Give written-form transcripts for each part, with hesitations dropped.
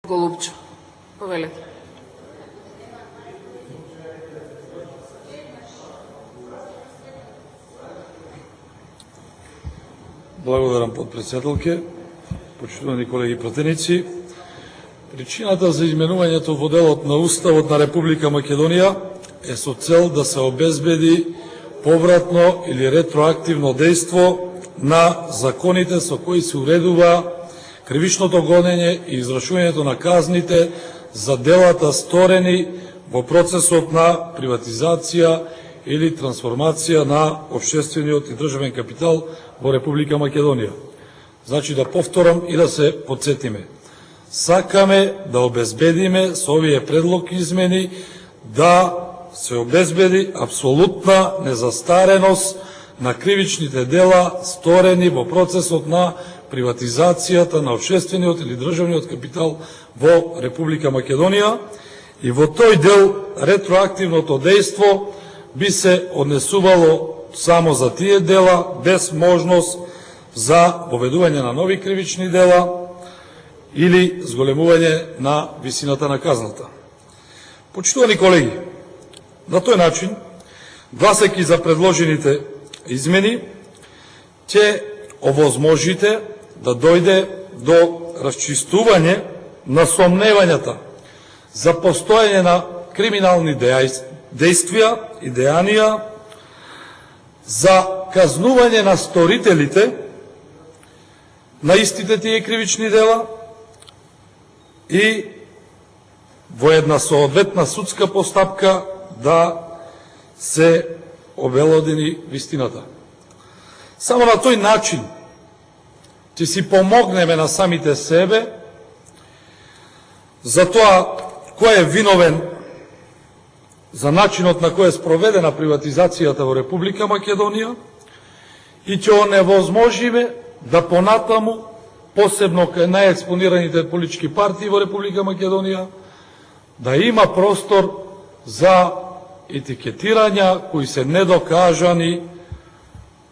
Голубчо, повелете. Благодарам, подпредседателке. Почитувани колеги пратеници, причината за изменувањето во делот на Уставот на Република Македонија е со цел да се обезбеди повратно или ретроактивно дејство на законите со кои се уредува кривичното гонење и извршувањето на казните за делата сторени во процесот на приватизација или трансформација на општествениот и државен капитал во Република Македонија. Значи да повторам и да се подсетиме. Сакаме да обезбедиме со овие предлог измени да се обезбеди апсолутна незастареност на кривичните дела сторени во процесот на приватизацијата на општествениот или државниот капитал во Република Македонија и во тој дел ретроактивното дејство би се однесувало само за тие дела без можност за воведување на нови кривични дела или зголемување на висината на казната. Почитувани колеги, на тој начин, гласајќи за предложените измени, ќе овозможите да дојде до расчистување на сомневањата за постоење на криминални дејствија и дејанија, за казнување на сторителите на истите тие кривични дела и во една соодветна судска постапка да се обелодени вистината. Само на тој начин ќе си помогнеме на самите себе за тоа кој е виновен за начинот на кој е спроведена приватизацијата во Република Македонија и ќе оневозможиме да понатаму, посебно кај најекспонираните политички партии во Република Македонија, да има простор за етикетирања кои се недокажани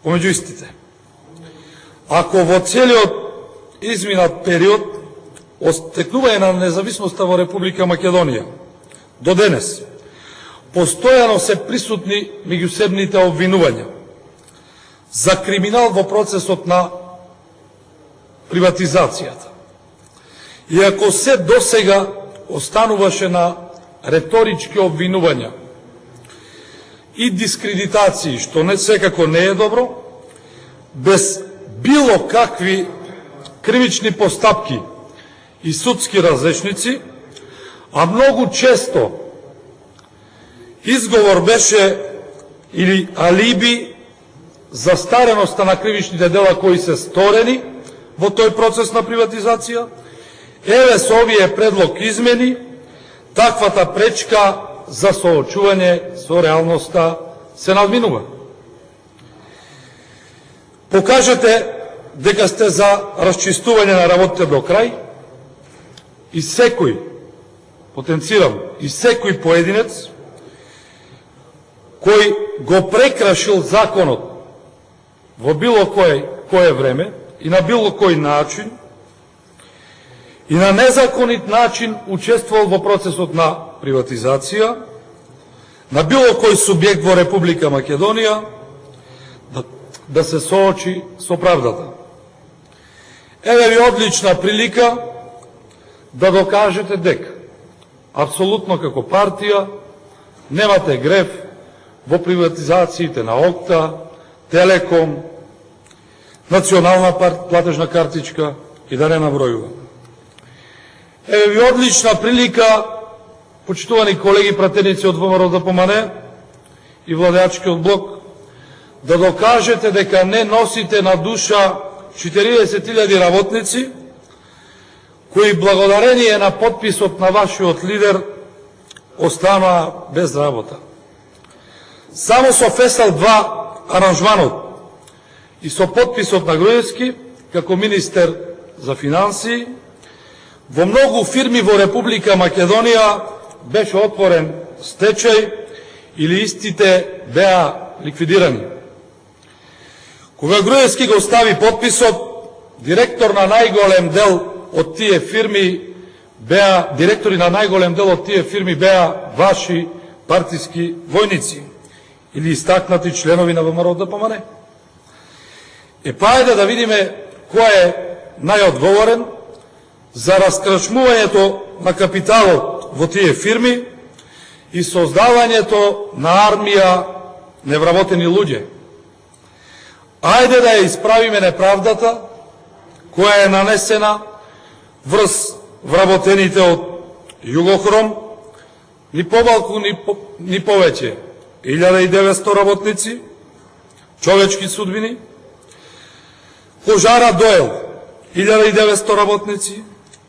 помеѓу истите. Ако во целиот изминат период остекнување на независноста во Република Македонија до денес постојано се присутни меѓусебните обвинувања за криминал во процесот на приватизацијата. И ако се досега остануваше на реторички обвинувања и дискредитации, што не секако не е добро, без било какви кривични постапки и судски разрешници, а многу често изговор беше или алиби за стареноста на кривичните дела кои се сторени во тој процес на приватизација, еве со овие предлог измени, таквата пречка за соочување со реалноста се надминува. Покажете дека сте за расчистување на работите до крај и секој, потенцирам, и секој поединец кој го прекрашил законот во било кое време и на било кој начин и на незаконит начин учествувал во процесот на приватизација, на било кој субјект во Република Македонија, да се соочи со правдата. Еве ви одлична прилика да докажете дека апсолутно како партија немате греф во приватизациите на ОКТА, Телеком, Национална платежна картичка и да не набројувам. Еве ви одлична прилика, почитувани колеги пратеници од ВМРО ДПМН и владеачкиот блок, да докажете дека не носите на душа 40.000 работници, кои благодарение на подписот на вашиот лидер останаа без работа. Само со Фесал 2 аранжманот и со подписот на Груевски како министер за финансии, во многу фирми во Република Македонија беше отворен стечај или истите беа ликвидирани. Кога Груевски го стави подписот, директор на најголем дел од тие фирми беа директори на најголем дел од тие фирми беа ваши партиски војници или истакнати членови на ВМРО ДПМН. Па ајде да видиме кој е најодговорен за раскрачмувањето на капиталот во тие фирми и создавањето на армија невработени луѓе. Ајде да ја исправиме неправдата која е нанесена врз вработените од Југохром, ни помалку, ни повеќе. 1900 работници, човечки судбини, Кожара Доел, 1900 работници,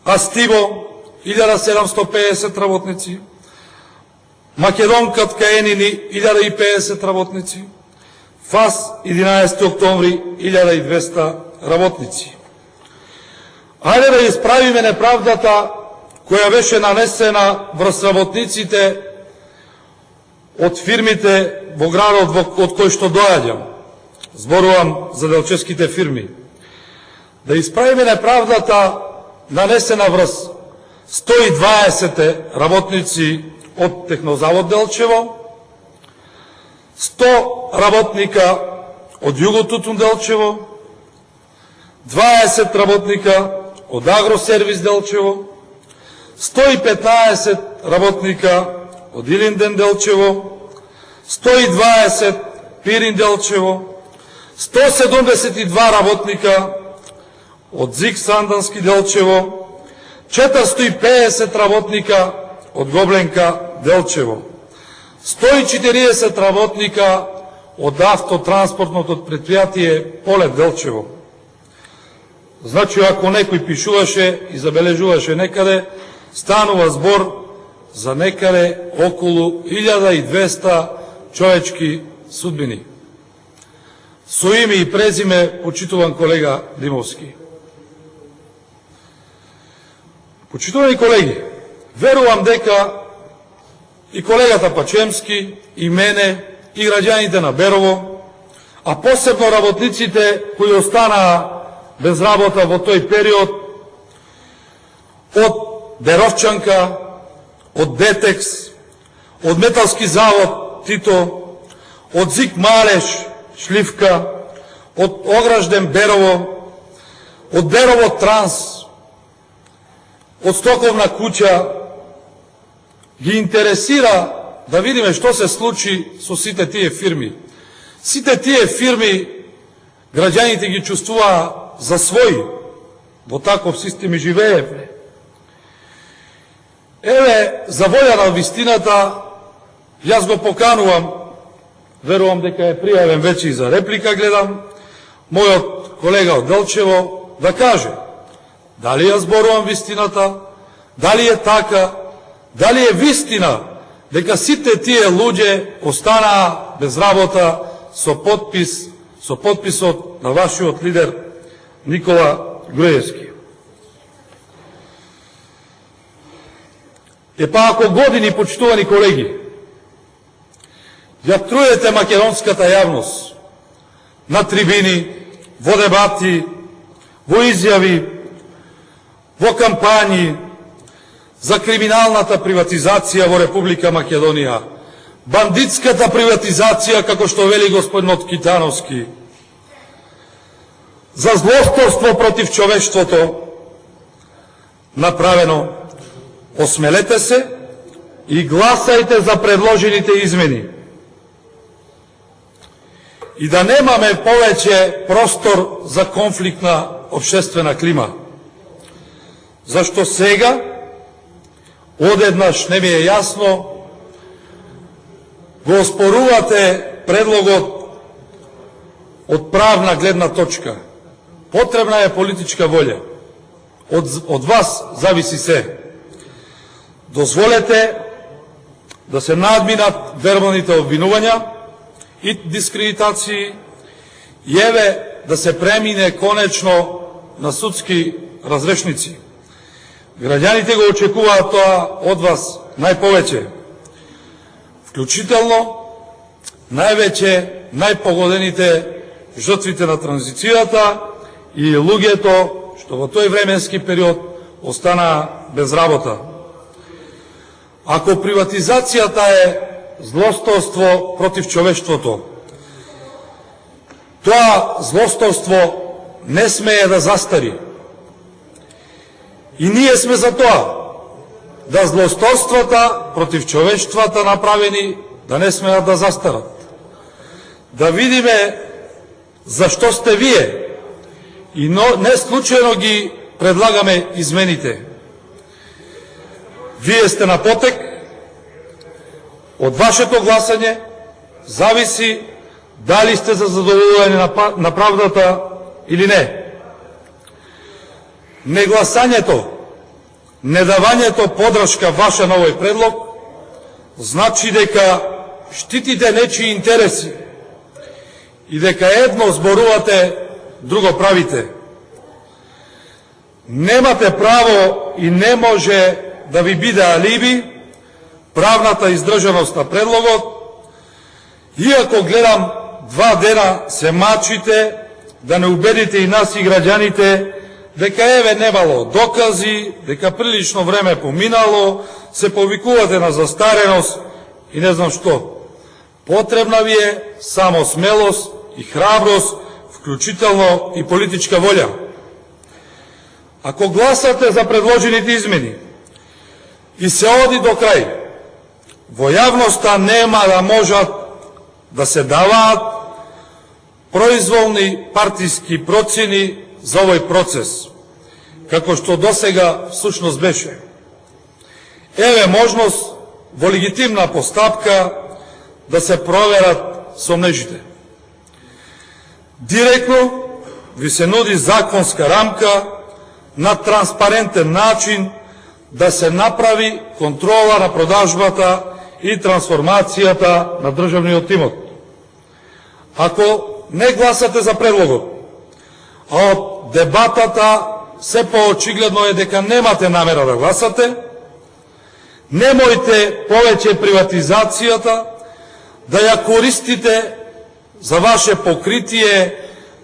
Астиво, 1750 работници, Македонка Ткаенини, 1050 работници, ФАС, 11 октомври, 1200 работници. Ајде да исправиме неправдата која беше нанесена врз работниците од фирмите во градот од кој што доаѓам. Зборувам за делчевските фирми. Да исправиме неправдата нанесена врз 120 работници од Технозавод Делчево, 100 работника од Југотутун Делчево, 20 работника од Агросервис Делчево, 115 работника од Илинден Делчево, 120 Пирин Делчево, 172 работника од ЗИК Сандански Делчево, 450 работника од Гобленка Делчево, 140 работника од автотранспортното предпријатие Полет Делчево. Значи, ако некој пишуваше и забележуваше некаде, станува збор за некаде околу 1200 човечки судбини. Со име и презиме, почитуван колега Димовски. Почитувани колеги, верувам дека и колегата Пачемски, и мене, и граѓаните на Берово, а посебно работниците кои останаа без работа во тој период, од Беровчанка, од Детекс, од Металски завод Тито, од ЗИК Малеш Шливка, од Огражден Берово, од Берово Транс, од Стоковна куќа, ги интересира да видиме што се случи со сите тие фирми. Сите тие фирми граѓаните ги чувствуваа за своји, во таков систем и живееме. Еве, за волја на вистината, јас го поканувам, верувам дека е пријавен веќе и за реплика, гледам, мојот колега од Делчево да каже дали ја зборувам вистината, дали е така, дали е вистина дека сите тие луѓе останаа без работа со подписот на вашиот лидер Никола Груевски. Епа ако години, почитувани колеги, ја труете македонската јавност на трибини, во дебати, во изјави, во кампањи за криминалната приватизација во Република Македонија, бандитската приватизација, како што вели господинот Китановски, за злосторство против човештвото направено, осмелете се и гласајте за предложените измени. И да немаме повеќе простор за конфликтна општествена клима. Зашто сега, одеднаш не ми е јасно, го оспорувате предлогот од правна гледна точка. Потребна е политичка волја. Од вас зависи се. Дозволете да се надминат вербалните обвинувања и дискредитации и еве да се премине конечно на судски разрешници. Граѓаните го очекуваат тоа од вас најповеќе. Вклучително највеќе најпогодените жртвите на транзицијата и луѓето што во тој временски период останаа без работа. Ако приватизацијата е злосторство против човештвото, тоа злосторство не смее да застари. И ние сме за тоа, да злосторствата против човештвата направени да не смеат да застарат. Да видиме зашто сте вие и не случајно ги предлагаме измените. Вие сте на потек, од вашето гласање зависи дали сте за задоволување на правдата или не. Негласањето, недавањето подршка ваша на овој предлог, значи дека штитите нечии интереси и дека едно зборувате, друго правите. Немате право и не може да ви биде алиби правната издржаност на предлогот, иако гледам 2 дена се мачите да не убедите и нас и граѓаните дека еве немало докази, дека прилично време поминало, се повикувате на застареност и не знам што. Потребна ви е само смелост и храброст, вклучително и политичка волја. Ако гласате за предложените измени и се оди до крај, во јавноста нема да можат да се даваат произволни партиски процени за овој процес, како што досега всушност беше. Еве можност во легитимна постапка да се проверат сомнежите. Директно ви се нуди законска рамка на транспарентен начин да се направи контрола на продажбата и трансформацијата на државниот имот. Ако не гласате за предлогот, а од дебатата се поочигледно е дека немате намера да гласате, немојте повеќе приватизацијата да ја користите за ваше покритие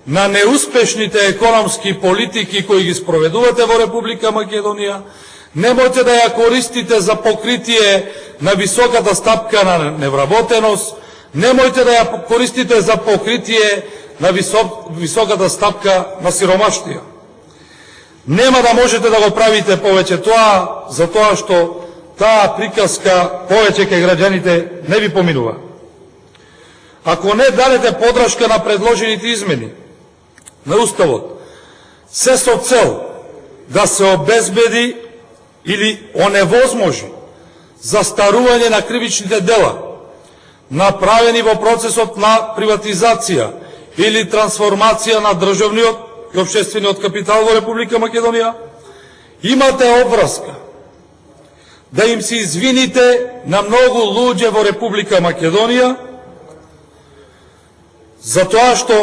на неуспешните економски политики кои ги спроведувате во Република Македонија, немојте да ја користите за покритие на високата стапка на невработеност, немојте да ја користите за покритие на високата стапка на сиромаштија. Нема да можете да го правите повеќе тоа, затоа што таа приказка повеќе кај граѓаните не ви поминува. Ако не дадете подршка на предложените измени на Уставот, се со цел да се обезбеди или оневозможи застарување на кривичните дела, направени во процесот на приватизација или трансформација на државниот и општествениот капитал во Република Македонија, имате обврска да им се извините на многу луѓе во Република Македонија за тоа што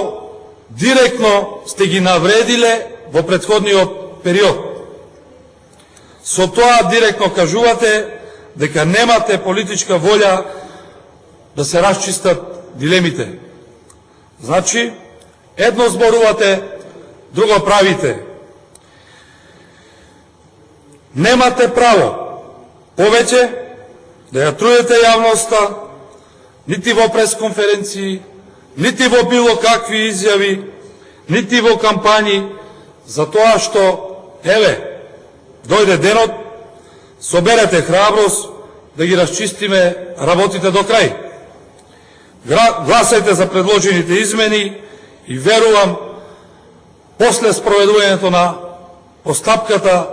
директно сте ги навредиле во претходниот период. Со тоа директно кажувате дека немате политичка волја да се расчистат дилемите. Значи, едно зборувате, друго правите. Немате право повеќе да ја труете јавноста, нити во пресконференции, нити во било какви изјави, нити во кампањи, за тоа што, еве, дојде денот, соберете храброст да ги расчистиме работите до крај. Гласајте за предложените измени и верувам, после спроведувањето на постапката,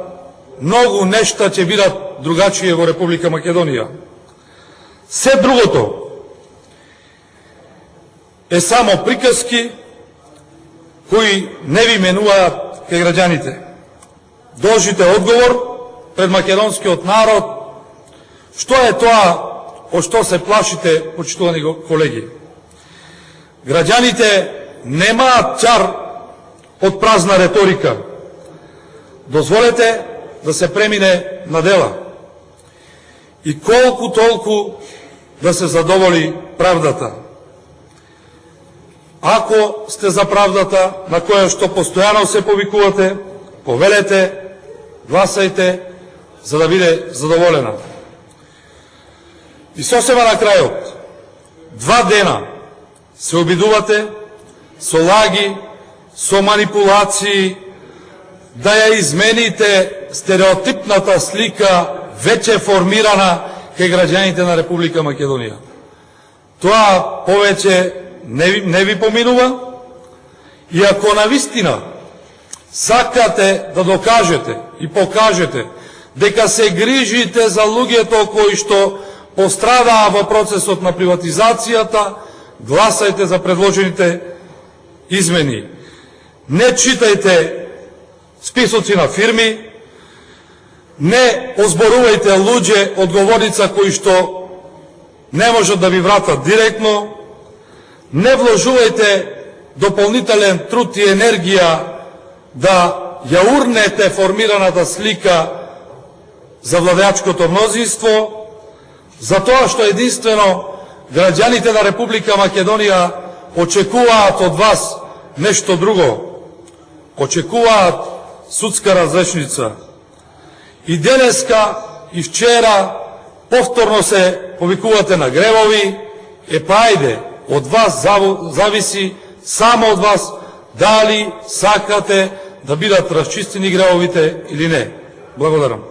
многу нешта ќе бидат другачие во Република Македонија. Се другото е само приказки кои не ви менуваат кај граѓаните. Должите одговор пред македонскиот народ што е тоа од што се плашите, почитувани колеги. Граѓаните немаат ќар од празна реторика. Дозволете да се премине на дела. И колку толку да се задоволи правдата. Ако сте за правдата, на која што постојано се повикувате, повелете, гласајте, за да биде задоволена. И сосема на крајот, 2 дена се обидувате со лаги, со манипулации, да ја измените стереотипната слика веќе формирана кај граѓаните на Република Македонија. Тоа повеќе не ви поминува и ако навистина сакате да докажете и покажете дека се грижите за луѓето кои што пострадаа во процесот на приватизацијата, гласајте за предложените измени. Не читајте списоци на фирми, не озборувајте луѓе од говорница кои што не можат да ви вратат директно, не вложувајте дополнителен труд и енергија да ја урнете формираната слика за владеачкото мнозинство, за тоа што единствено граѓаните на Република Македонија очекуваат од вас нешто друго. Очекуваат судска разрешница. И денеска, и вчера, повторно се повикувате на гревови, па ајде, од вас зависи, само од вас, дали сакате да бидат расчистени гревовите или не. Благодарам.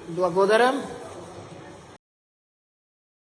Благодарам.